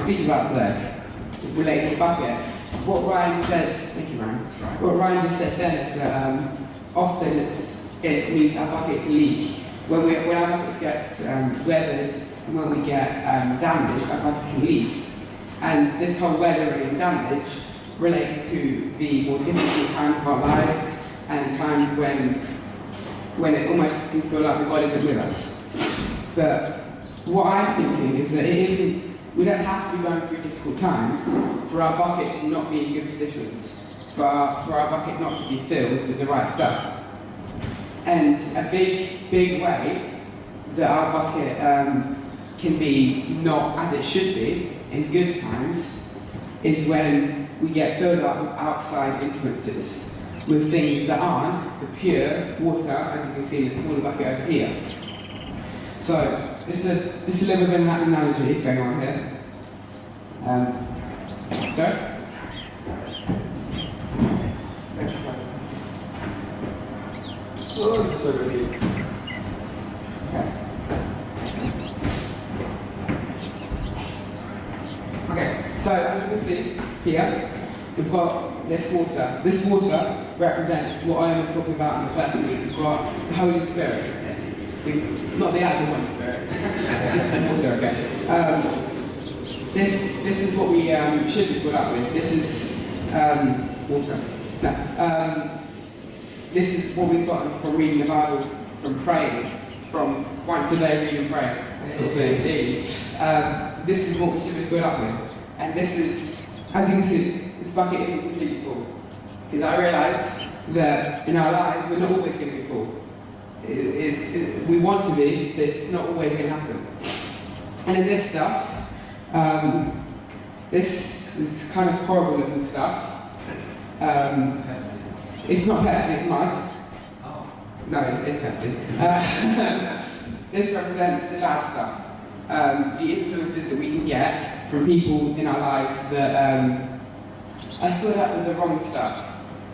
speaking about today, related to bucket, what Ryan said, thank you Ryan, what Ryan just said then is that often it means our buckets leak. When our buckets get weathered and when we get damaged, our buckets can leak. And this whole weathering and damage relates to the more difficult times of our lives and times when it almost can feel like God isn't with us. But what I'm thinking is that we don't have to be going through difficult times for our bucket to not be in good positions, for our bucket not to be filled with the right stuff. And a big way that our bucket can be not as it should be in good times is when we get filled up with outside influences, with things that aren't the pure water, as you can see in this smaller bucket over here. So, this is a little bit of an analogy going on here. Sorry? Well, this is over here. Okay, so as you can see here, we've got this water. This water represents what I was talking about in the first week. We've got the Holy Spirit. Not the actual Holy Spirit, just the water, okay. This is what we should be put up with. This is water. No. This is what we've gotten from reading the Bible, from praying, from once a day read and pray, this sort of thing. This is what we should be filled up with. And this is, as you can see, this bucket isn't completely full. Because I realise that in our lives, we're not always going to be full. We want to be, but it's not always going to happen. And in this stuff, this is kind of horrible looking stuff. It's not Pepsi, it's mud. Oh. No, it's Pepsi. This represents the bad stuff. The influences that we can get from people in our lives that are filled up with the wrong stuff.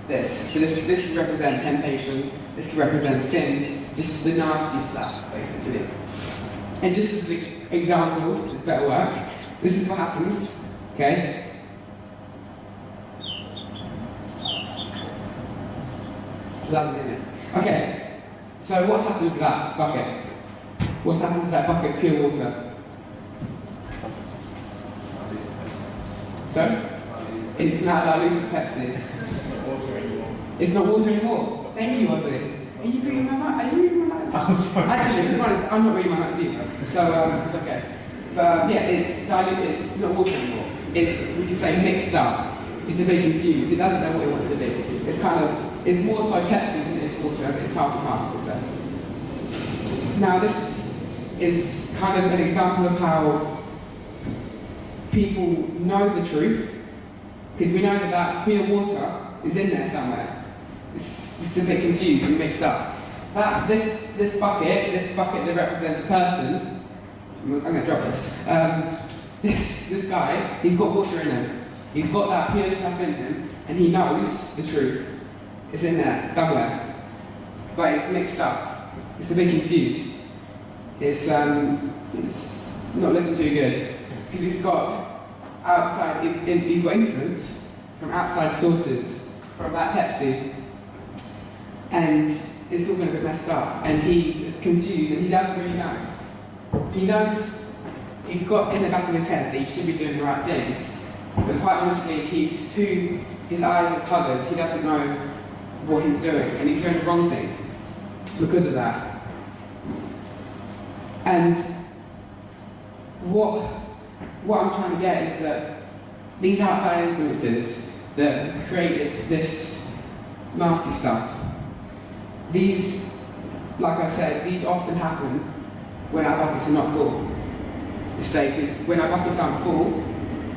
So this could represent temptation, this could represent sin, just the nasty stuff, basically. And just as an example, this better work, this is what happens, okay? Okay, so what's happened to that bucket? What's happened to that bucket of pure water? So? It's now diluted Pepsi. It's not water anymore. Thank you, Ozzy. Are you reading my notes? I'm sorry. Actually, to be honest, I'm not reading my notes either. So it's okay. But yeah, it's diluted, it's not water anymore. It's, we can say, mixed up. It's a bit confused. It doesn't know what it wants to be. It's kind of, it's more so Pepsi than it is water, but it's half and half, we'll say. Now this is kind of an example of how people know the truth, because we know that pure water is in there somewhere. It's a bit confused and mixed up. This bucket that represents a person, I'm going to drop this. This guy, he's got water in him. He's got that pure stuff in him, and he knows the truth. It's in there somewhere, but it's mixed up. It's a bit confused. It's not looking too good because he's got he's got influence from outside sources, from that Pepsi, and it's all going a bit messed up. And he's confused, and he doesn't really know. He knows he's got in the back of his head that he should be doing the right things. But quite honestly, his eyes are covered, he doesn't know what he's doing, and he's doing the wrong things because of that. And what I'm trying to get is that these outside influences that created this nasty stuff, these, like I said, these often happen when our buckets are not full. Because when our buckets aren't full,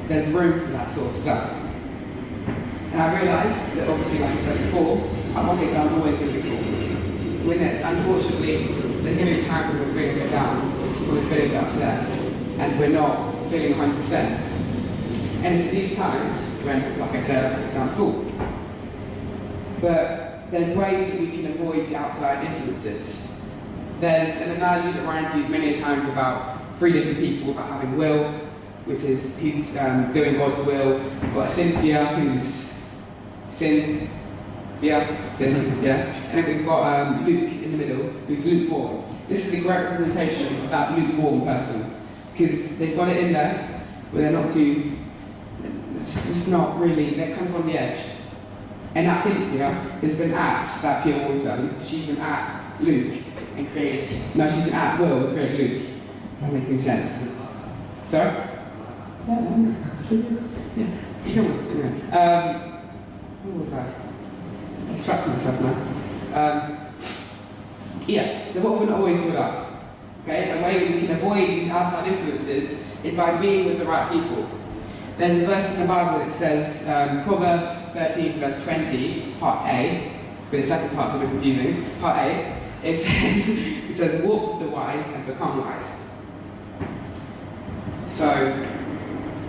there's room for that sort of stuff. And I realise that obviously, like I said before, our buckets aren't always going to be full. Unfortunately, there's going to be times when we're feeling a bit down, when we're feeling a bit upset, and we're not feeling 100%. And it's these times when, like I said, our buckets aren't full. But there's ways that we can avoid the outside influences. There's an analogy that Ryan's used many times about 3 different people, about having will, which is he's doing God's will. We've got Cynthia, who's yeah. And then we've got Luke in the middle, who's lukewarm. This is a great representation of that lukewarm person, because they've got it in there, but they're not too. It's just not really. They're kind of on the edge. And that Cynthia has been at that pure water. She's been at Luke and created. No, she's been at Will and created Luke. That makes any sense. Sorry? Yeah. You don't. What was that? I'm distracting myself now. So what we're not always good at, okay? A way that we can avoid these outside influences is by being with the right people. There's a verse in the Bible that says, Proverbs 13 verse 20, part A, but the second part's a bit confusing. Part A, it says, walk with the wise and become wise. So,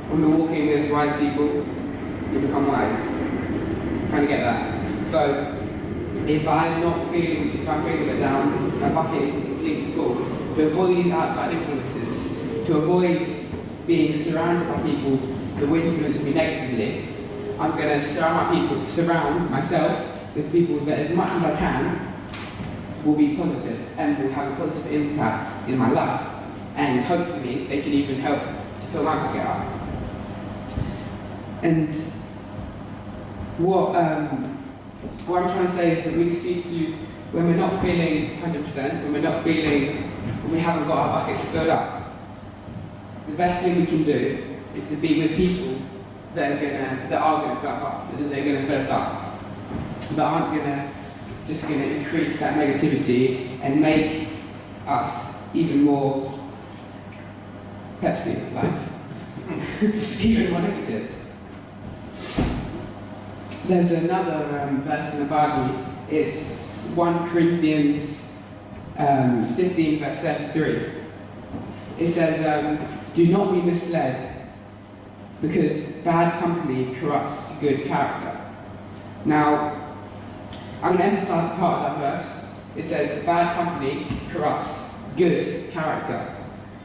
when we're walking with wise people, we become wise. Kind of get that. So, if I'm not feeling, if I'm feeling a bit down, my bucket is completely full. To avoid these outside influences, to avoid being surrounded by people that will influence me negatively, I'm going to surround myself with people that, as much as I can, will be positive and will have a positive impact in my life. And hopefully, they can even help to fill my bucket up. And what I'm trying to say is that we just need to, when we're not feeling 100%, when we haven't got our buckets filled up, the best thing we can do is to be with people that are going to fill up, that are going to fill us up, that aren't just going to increase that negativity and make us even more Pepsi-like, even more negative. There's another verse in the Bible. It's 1 Corinthians 15 verse 33. It says, do not be misled, because bad company corrupts good character. Now, I'm going to emphasize the part of that verse. It says, bad company corrupts good character.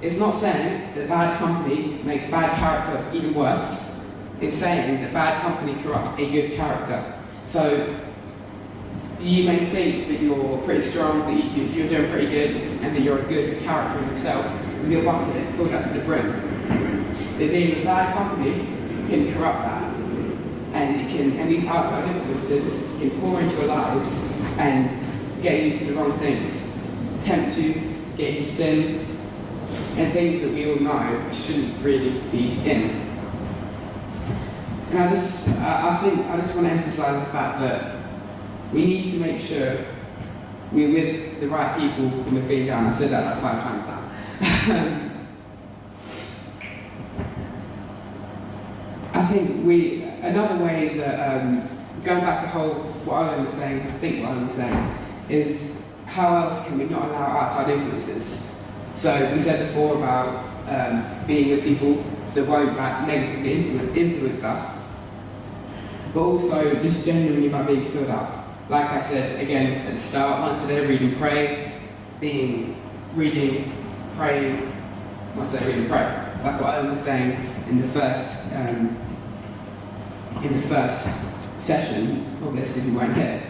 It's not saying that bad company makes bad character even worse. It's saying that bad company corrupts a good character. So, you may think that you're pretty strong, that you're doing pretty good, and that you're a good character in yourself, with your bucket filled up to the brim. But being with bad company can corrupt that, and these outside influences can pour into your lives and get you into the wrong things, tempt you, get into sin, and things that we all know shouldn't really be in. And I just want to emphasize the fact that we need to make sure we're with the right people when we're feeling down. I've said that like 5 times now. I think another way that, going back to what Owen was saying, is how else can we not allow outside influences? So we said before about being with people that won't negatively influence us, but also just genuinely by being filled up. Like I said again at the start, once a day read and pray, reading, praying, once a day read and pray. Like what Owen was saying in the first session of this, if you weren't here.